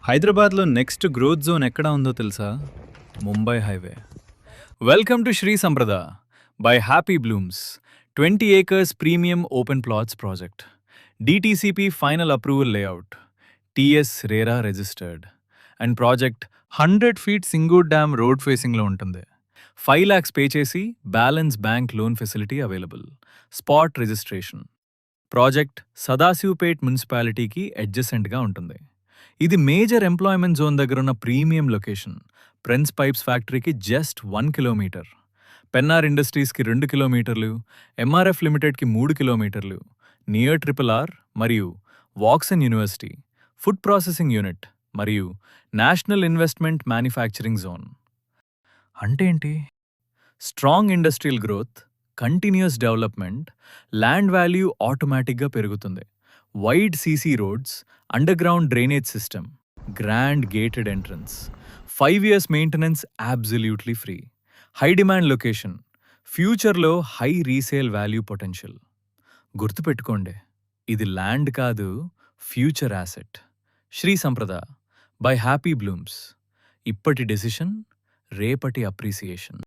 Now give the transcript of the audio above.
హైదరాబాద్లో next growth zone ఎక్కడ ఉందో తెలుసా? Mumbai highway. Welcome to Sri సంప్రద by happy Blooms 20 acres premium open plots project. DTCP final approval layout, TS RERA registered and project 100 feet Singur dam road ఫేసింగ్లో ఉంటుంది. 5 lakhs pay చేసి balance bank loan facility available. Spot registration. Project Sadashivpet మున్సిపాలిటీకి అడ్జసెంట్గా ఉంటుంది. ఇది major employment zone దగ్గర ఉన్న premium location. Prince Pipes ఫ్యాక్టరీకి జస్ట్ 1 kilometer, పెన్నార్ ఇండస్ట్రీస్కి 2 kilometers, ఎంఆర్ఎఫ్ లిమిటెడ్కి 3 kilometers, నియర్ RRR మరియు Woxsen university, food processing unit మరియు నేషనల్ ఇన్వెస్ట్మెంట్ మ్యానుఫ్యాక్చరింగ్ జోన్. అంటే ఏంటి? Strong industrial growth, continuous development, land value ఆటోమేటిక్గా పెరుగుతుంది. Wide CC roads, underground drainage system, grand gated entrance, 5 years maintenance absolutely free. High demand location, ఫ్యూచర్లో high resale value potential. గుర్తుపెట్టుకోండి, ఇది land కాదు, future asset. Sri సంప్రద by happy blooms. ఇప్పటి decision, రేపటి appreciation.